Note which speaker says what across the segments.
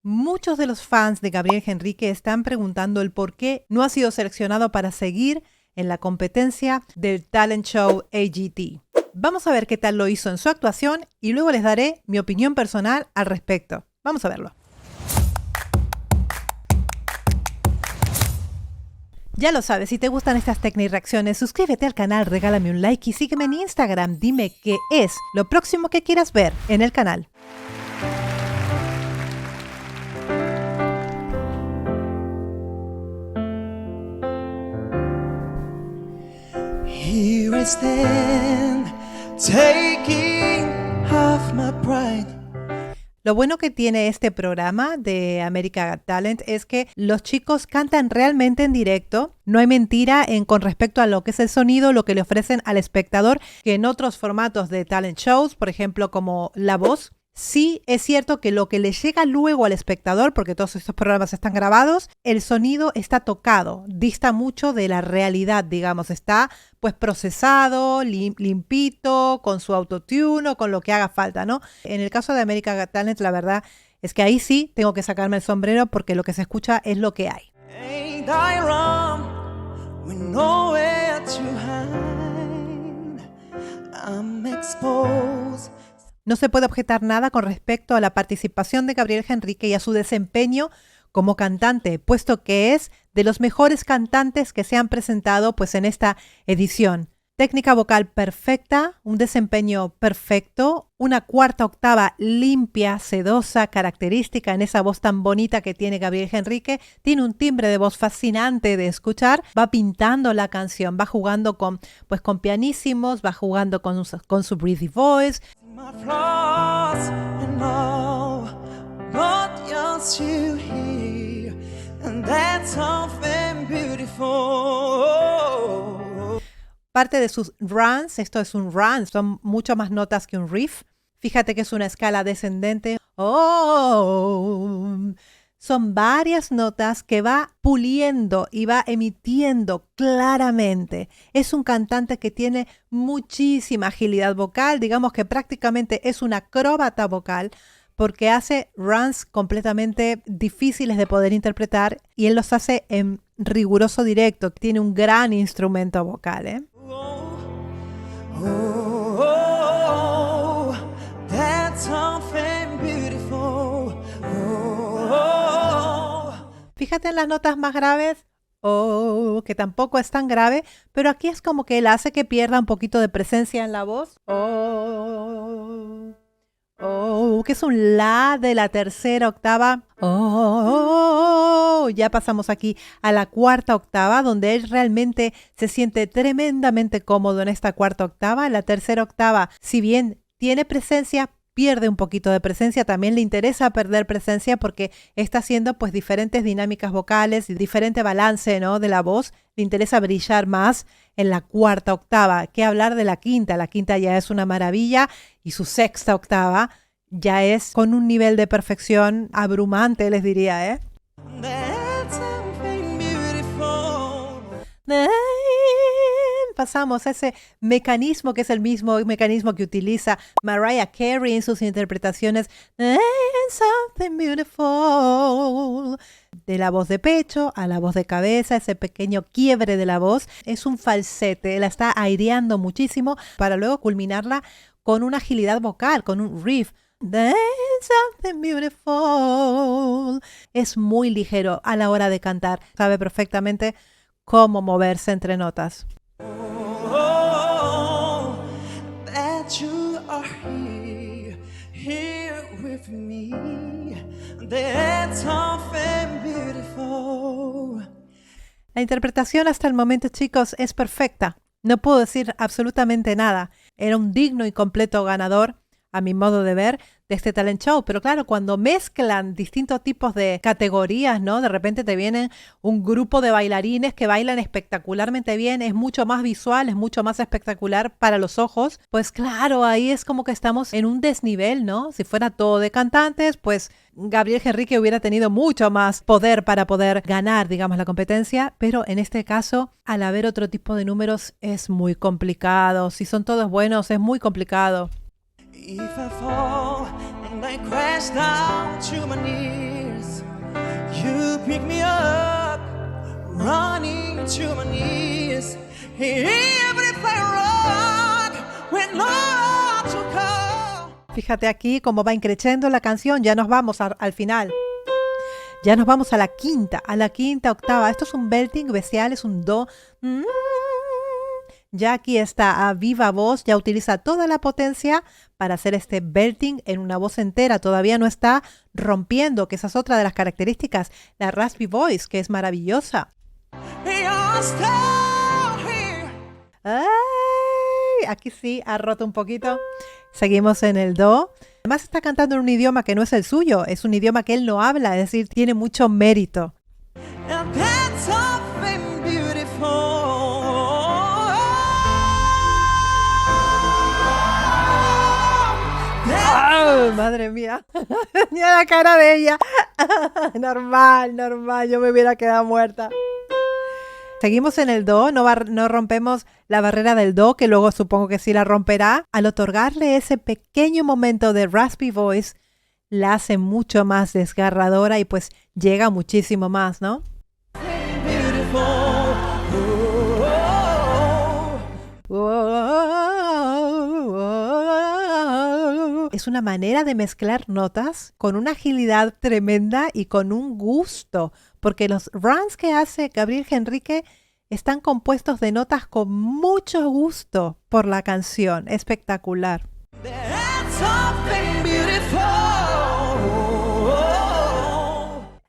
Speaker 1: Muchos de los fans de Gabriel Henrique están preguntando el por qué no ha sido seleccionado para seguir en la competencia del talent show AGT. Vamos a ver qué tal lo hizo en su actuación y luego les daré mi opinión personal al respecto. Vamos a verlo. Ya lo sabes, si te gustan estas reacciones, suscríbete al canal, regálame un like y sígueme en Instagram. Dime qué es lo próximo que quieras ver en el canal.
Speaker 2: Here I stand, taking half my pride.
Speaker 1: Lo bueno que tiene este programa de America Got Talent es que los chicos cantan realmente en directo. No hay mentira con respecto a lo que es el sonido, lo que le ofrecen al espectador, que en otros formatos de talent shows, por ejemplo como La Voz, sí es cierto que lo que le llega luego al espectador, porque todos estos programas están grabados, el sonido está tocado, dista mucho de la realidad, digamos, está pues procesado, limpito, con su autotune o con lo que haga falta, ¿no? En el caso de America Got Talent, la verdad es que ahí sí tengo que sacarme el sombrero porque lo que se escucha es lo que hay.
Speaker 2: Ain't I wrong with nowhere to hide? I'm exposed.
Speaker 1: No se puede objetar nada con respecto a la participación de Gabriel Henrique y a su desempeño como cantante, puesto que es de los mejores cantantes que se han presentado pues en esta edición. Técnica vocal perfecta, un desempeño perfecto, una cuarta octava limpia, sedosa, característica en esa voz tan bonita que tiene Gabriel Henrique. Tiene un timbre de voz fascinante de escuchar, va pintando la canción, va jugando con pianísimos, va jugando con su breathy voice.
Speaker 2: My flaws and all, but you're still here, and that's something beautiful.
Speaker 1: Parte de sus runs, esto es un run, son mucho más notas que un riff. Fíjate que es una escala descendente. Son varias notas que va puliendo y va emitiendo claramente. Es un cantante que tiene muchísima agilidad vocal, digamos que prácticamente es un acróbata vocal porque hace runs completamente difíciles de poder interpretar y él los hace en riguroso directo. Tiene un gran instrumento vocal, ¿eh?
Speaker 2: That's something beautiful.
Speaker 1: Fíjate en las notas más graves, que tampoco es tan grave, pero aquí es como que él hace que pierda un poquito de presencia en la voz. Que es un la de la tercera octava. Ya pasamos aquí a la cuarta octava, donde él realmente se siente tremendamente cómodo en esta cuarta octava. La tercera octava, si bien tiene presencia, pierde un poquito de presencia, también le interesa perder presencia porque está haciendo pues diferentes dinámicas vocales y diferente balance, ¿no?, de la voz. Le interesa brillar más en la cuarta octava. ¿Qué hablar de la quinta? La quinta ya es una maravilla y su sexta octava ya es con un nivel de perfección abrumante, les diría, ¿eh?
Speaker 2: That's something beautiful.
Speaker 1: Pasamos a ese mecanismo que es el mismo mecanismo que utiliza Mariah Carey en sus interpretaciones. Something beautiful. De la voz de pecho a la voz de cabeza, ese pequeño quiebre de la voz. Es un falsete, la está aireando muchísimo para luego culminarla con una agilidad vocal, con un riff. Something beautiful. Es muy ligero a la hora de cantar. Sabe perfectamente cómo moverse entre notas.
Speaker 2: That you are here with me. That's something beautiful.
Speaker 1: La interpretación hasta el momento, chicos, es perfecta. No puedo decir absolutamente nada. Era un digno y completo ganador, a mi modo de ver, de este talent show. Pero claro, cuando mezclan distintos tipos de categorías, ¿no? De repente te vienen un grupo de bailarines que bailan espectacularmente bien, es mucho más visual, es mucho más espectacular para los ojos. Pues claro, ahí es como que estamos en un desnivel, ¿no? Si fuera todo de cantantes, pues Gabriel Henrique hubiera tenido mucho más poder para poder ganar, digamos, la competencia. Pero en este caso, al haber otro tipo de números, es muy complicado. Si son todos buenos, es muy complicado.
Speaker 2: If I fall and I crash down to my knees, pick me up, running to my knees. Everything wrong with no to call.
Speaker 1: Fíjate aquí cómo va increciendo la canción. Ya nos vamos al final. Ya nos vamos a la quinta octava. Esto es un belting bestial, es un do. Ya aquí está a viva voz, ya utiliza toda la potencia para hacer este belting en una voz entera. Todavía no está rompiendo, que esa es otra de las características. La raspy voice, que es maravillosa.
Speaker 2: You're still here.
Speaker 1: ¡Ay! Aquí sí, ha roto un poquito. Seguimos en el do. Además está cantando en un idioma que no es el suyo, es un idioma que él no habla, es decir, tiene mucho mérito.
Speaker 2: And that's something beautiful.
Speaker 1: ¡Oh, madre mía! Mira la cara de ella. Normal, yo me hubiera quedado muerta. Seguimos en el do, no rompemos la barrera del do, que luego supongo que sí la romperá. Al otorgarle ese pequeño momento de raspy voice, la hace mucho más desgarradora y pues llega muchísimo más, ¿no? Es una manera de mezclar notas con una agilidad tremenda y con un gusto, porque los runs que hace Gabriel Henrique están compuestos de notas con mucho gusto por la canción. Espectacular.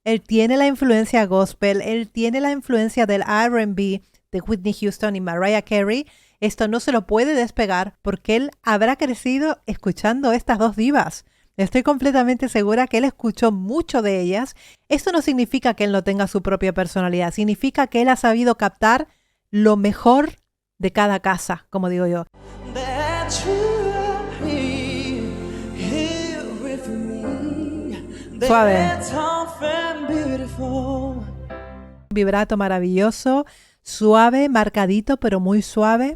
Speaker 1: Él tiene la influencia gospel, él tiene la influencia del R&B de Whitney Houston y Mariah Carey. Esto no se lo puede despegar porque él habrá crecido escuchando estas dos divas. Estoy completamente segura que él escuchó mucho de ellas. Esto no significa que él no tenga su propia personalidad, significa que él ha sabido captar lo mejor de cada casa, como digo yo. Suave. Vibrato maravilloso, suave, marcadito, pero muy suave.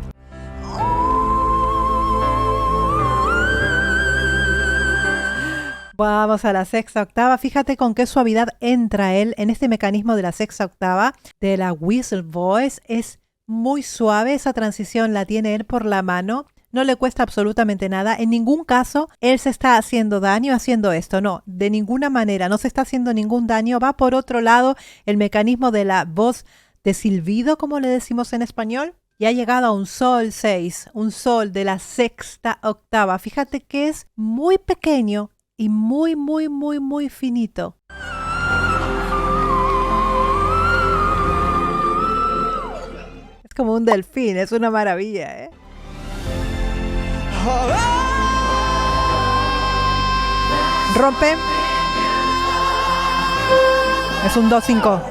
Speaker 1: Vamos a la sexta octava. Fíjate con qué suavidad entra él en este mecanismo de la sexta octava de la whistle voice. Es muy suave, esa transición la tiene él por la mano. No le cuesta absolutamente nada. En ningún caso él se está haciendo daño haciendo esto. No, de ninguna manera. No se está haciendo ningún daño. Va por otro lado el mecanismo de la voz de silbido, como le decimos en español. Y ha llegado a un sol 6, un sol de la sexta octava. Fíjate que es muy pequeño y muy, muy, muy, muy finito. Es como un delfín, es una maravilla, ¿eh? Rompe. Es un do-5.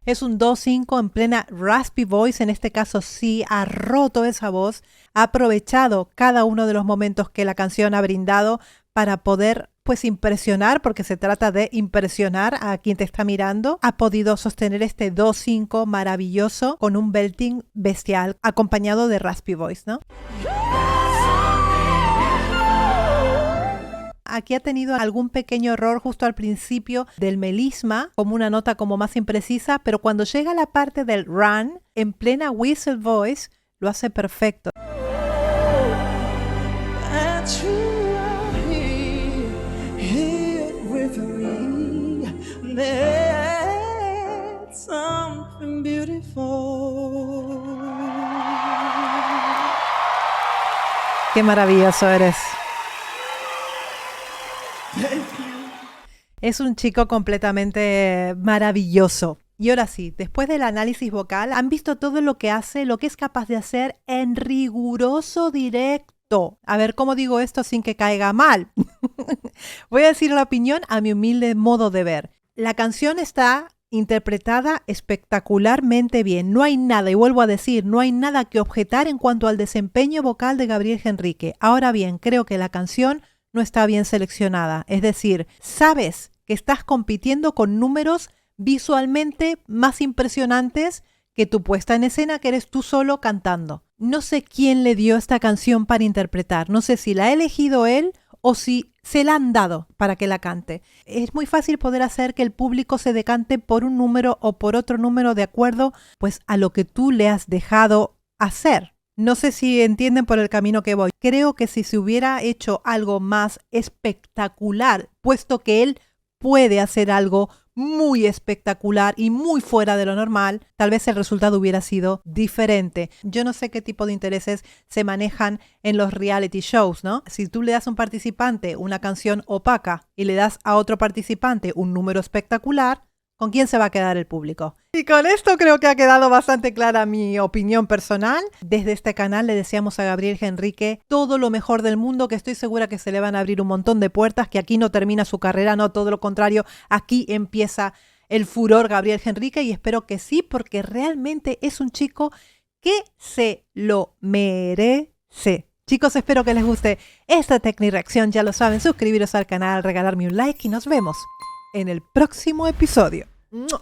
Speaker 1: Es un do-5 en plena raspy voice. En este caso sí ha roto esa voz. Ha aprovechado cada uno de los momentos que la canción ha brindado para poder pues impresionar, porque se trata de impresionar a quien te está mirando. Ha podido sostener este do-5 maravilloso con un belting bestial acompañado de raspy voice, ¿no? Aquí ha tenido algún pequeño error justo al principio del melisma, como una nota como más imprecisa, pero cuando llega a la parte del run, en plena whistle voice, lo hace perfecto. Qué maravilloso eres. Es un chico completamente maravilloso. Y ahora sí, después del análisis vocal, han visto todo lo que hace, lo que es capaz de hacer en riguroso directo. A ver cómo digo esto sin que caiga mal. Voy a decir la opinión a mi humilde modo de ver. La canción está interpretada espectacularmente bien. No hay nada, y vuelvo a decir, no hay nada que objetar en cuanto al desempeño vocal de Gabriel Henrique. Ahora bien, creo que la canción no está bien seleccionada. Es decir, sabes que estás compitiendo con números visualmente más impresionantes que tu puesta en escena, que eres tú solo cantando. No sé quién le dio esta canción para interpretar. No sé si la ha elegido él o si se la han dado para que la cante. Es muy fácil poder hacer que el público se decante por un número o por otro número de acuerdo pues a lo que tú le has dejado hacer. No sé si entienden por el camino que voy. Creo que si se hubiera hecho algo más espectacular, puesto que él puede hacer algo muy espectacular y muy fuera de lo normal, tal vez el resultado hubiera sido diferente. Yo no sé qué tipo de intereses se manejan en los reality shows, ¿no? Si tú le das a un participante una canción opaca y le das a otro participante un número espectacular, ¿con quién se va a quedar el público? Y con esto creo que ha quedado bastante clara mi opinión personal. Desde este canal le deseamos a Gabriel Henrique todo lo mejor del mundo, que estoy segura que se le van a abrir un montón de puertas, que aquí no termina su carrera, no, todo lo contrario, aquí empieza el furor Gabriel Henrique y espero que sí, porque realmente es un chico que se lo merece. Chicos, espero que les guste esta Tecnireacción, ya lo saben, suscribiros al canal, regalarme un like y nos vemos en el próximo episodio. ¡Mua!